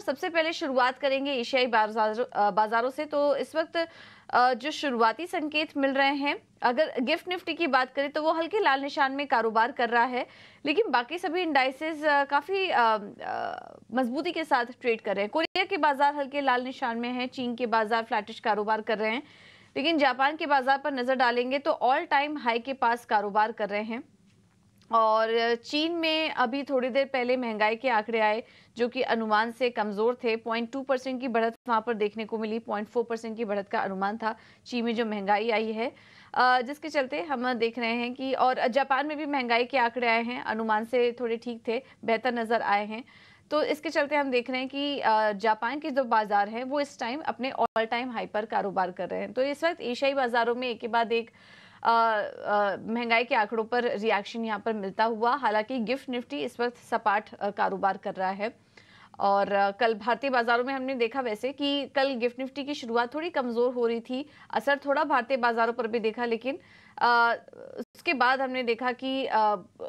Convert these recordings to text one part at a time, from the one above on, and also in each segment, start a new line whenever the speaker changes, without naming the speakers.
सबसे पहले शुरुआत करेंगे एशियाई बाजारों से। तो इस वक्त जो शुरुआती संकेत मिल रहे हैं, अगर गिफ्ट निफ्टी की बात करें तो वो हल्के लाल निशान में कारोबार कर रहा है, लेकिन बाकी सभी इंडाइसेस काफी मजबूती के साथ ट्रेड कर रहे हैं। कोरिया के बाजार हल्के लाल निशान में हैं, चीन के बाजार फ्लैटिश कारोबार कर रहे हैं, लेकिन जापान के बाजार पर नजर डालेंगे तो ऑल टाइम हाई के पास कारोबार कर रहे हैं। और चीन में अभी थोड़ी देर पहले महंगाई के आंकड़े आए जो कि अनुमान से कमजोर थे। 0.2% की बढ़त वहां पर देखने को मिली, 0.4% की बढ़त का अनुमान था चीन में जो महंगाई आई है, जिसके चलते हम देख रहे हैं कि, और जापान में भी महंगाई के आंकड़े आए हैं, अनुमान से थोड़े ठीक थे, बेहतर नजर आए हैं। तो इसके चलते हम देख रहे हैं कि जापान के जो बाजार हैं वो इस टाइम अपने ऑल टाइम हाई पर कारोबार कर रहे हैं। तो इस वक्त एशियाई बाजारों में एक के बाद एक महंगाई के आंकड़ों पर रिएक्शन यहां पर मिलता हुआ, हालांकि गिफ्ट निफ्टी इस वक्त सपाट कारोबार कर रहा है। और कल भारतीय बाजारों में हमने देखा वैसे कि कल गिफ्ट निफ्टी की शुरुआत थोड़ी कमजोर हो रही थी, असर थोड़ा भारतीय बाजारों पर भी देखा, लेकिन उसके बाद हमने देखा कि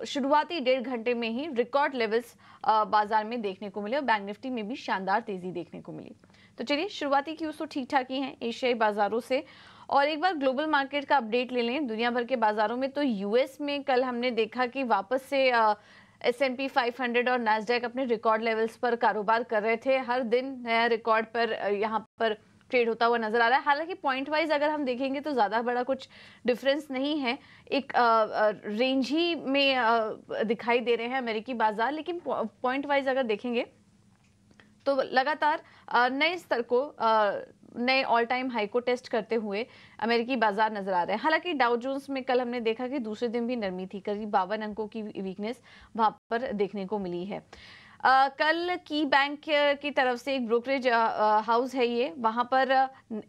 शुरुआती 1.5 घंटे में ही रिकॉर्ड लेवल्स बाजार में देखने को मिले और बैंक निफ्टी में भी शानदार तेजी देखने को मिली। तो चलिए, शुरुआती क्यूज तो ठीक ठाक ही हैं एशियाई बाजारों से। और एक बार ग्लोबल मार्केट का अपडेट ले लें दुनिया भर के बाजारों में। तो यूएस में कल हमने देखा कि वापस से S&P 500 और नैस्डैक अपने रिकॉर्ड लेवल्स पर कारोबार कर रहे थे। हर दिन नया रिकॉर्ड पर यहाँ पर ट्रेड होता हुआ नजर आ रहा है। हालांकि पॉइंट वाइज अगर हम देखेंगे तो ज्यादा बड़ा कुछ डिफरेंस नहीं है, एक रेंज ही में दिखाई दे रहे हैं अमेरिकी बाजार, लेकिन पॉइंट वाइज अगर देखेंगे तो लगातार नए स्तर को, नए ऑल टाइम हाई को टेस्ट करते हुए अमेरिकी बाजार नजर आ रहे हैं। हालांकि डाउ जोन्स में कल हमने देखा कि दूसरे दिन भी नरमी थी, करीब 52 अंकों की वीकनेस वहां पर देखने को मिली है। कल की बैंक की तरफ से एक ब्रोकरेज हाउस है ये, वहां पर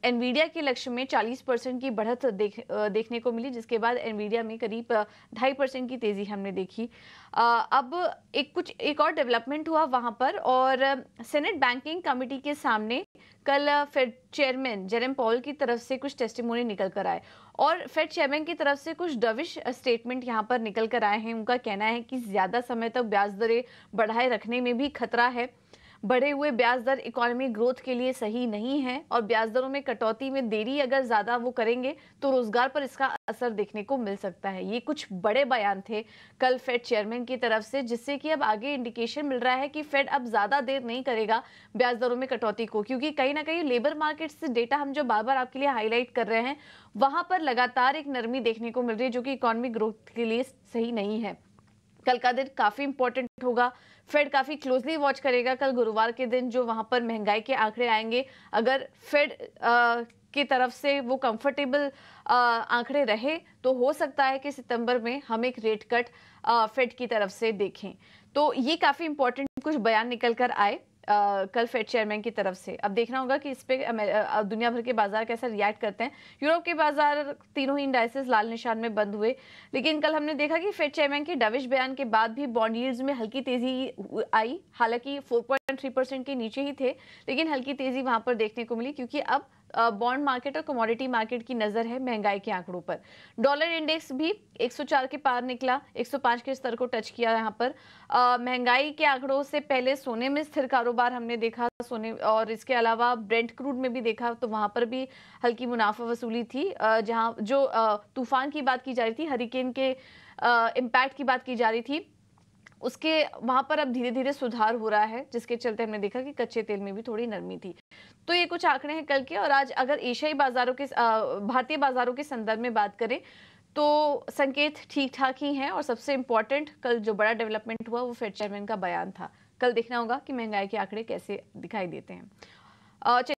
एनवीडिया के लक्ष्य में 40% की बढ़त देखने को मिली, जिसके बाद एनवीडिया में करीब 2.5% की तेजी हमने देखी। अब एक और डेवलपमेंट हुआ वहां पर, और सेनेट बैंकिंग कमेटी के सामने कल फेड चेयरमैन जेरेम पॉल की तरफ से कुछ टेस्टिमोनी निकल कर आए, और फेड चेयरमैन की तरफ से कुछ डविश स्टेटमेंट यहां पर निकल कर आए हैं। उनका कहना है कि ज्यादा समय तक ब्याज दरें बढ़ाए रखने में भी खतरा है, बढ़े हुए ब्याज दर इकोनॉमी ग्रोथ के लिए सही नहीं है, और ब्याज दरों में कटौती में देरी अगर ज्यादा वो करेंगे तो रोजगार पर इसका असर देखने को मिल सकता है। ये कुछ बड़े बयान थे कल फेड चेयरमैन की तरफ से, जिससे कि अब आगे इंडिकेशन मिल रहा है कि फेड अब ज्यादा देर नहीं करेगा ब्याज दरों में कटौती को, क्योंकि कहीं ना कहीं लेबर मार्केट से डेटा हम जो बार बार आपके लिए हाईलाइट कर रहे हैं, वहां पर लगातार एक नरमी देखने को मिल रही है जो कि इकोनॉमिक ग्रोथ के लिए सही नहीं है। कल का दिन काफी इंपॉर्टेंट होगा, फेड काफी क्लोजली वॉच करेगा कल गुरुवार के दिन जो वहां पर महंगाई के आंकड़े आएंगे। अगर फेड की तरफ से वो कंफर्टेबल आंकड़े रहे तो हो सकता है कि सितंबर में हम एक रेट कट फेड की तरफ से देखें। तो ये काफी इंपॉर्टेंट कुछ बयान निकल कर आए कल फेड चेयरमैन की तरफ से। अब देखना होगा कि इस पे दुनिया भर के बाजार कैसा रिएक्ट करते हैं। यूरोप के बाजार तीनों ही इंडाइसेस लाल निशान में बंद हुए, लेकिन कल हमने देखा कि फेड चेयरमैन के डविश बयान के बाद भी बॉन्ड यील्ड्स में हल्की तेजी आई। हालांकि 4.3% के नीचे ही थे, लेकिन हल्की तेजी वहां पर देखने को मिली, क्योंकि अब बॉन्ड मार्केट और कमोडिटी मार्केट की नजर है महंगाई के आंकड़ों पर। डॉलर इंडेक्स भी 104 के पार निकला, 105 के स्तर को टच किया। यहाँ पर महंगाई के आंकड़ों से पहले सोने में स्थिर कारोबार हमने देखा, सोने और इसके अलावा ब्रेंट क्रूड में भी देखा, तो वहां पर भी हल्की मुनाफा वसूली थी। जहां जो तूफान की बात की जा रही थी, हरिकेन के इम्पैक्ट की बात की जा रही थी, उसके वहां पर अब धीरे धीरे सुधार हो रहा है, जिसके चलते हमने देखा कि कच्चे तेल में भी थोड़ी नरमी थी। तो ये कुछ आंकड़े हैं कल के। और आज अगर एशियाई बाजारों के भारतीय बाजारों के संदर्भ में बात करें तो संकेत ठीक ठाक ही हैं, और सबसे इंपॉर्टेंट कल जो बड़ा डेवलपमेंट हुआ वो फेड चेयरमैन का बयान था। कल देखना होगा कि महंगाई के आंकड़े कैसे दिखाई देते हैं।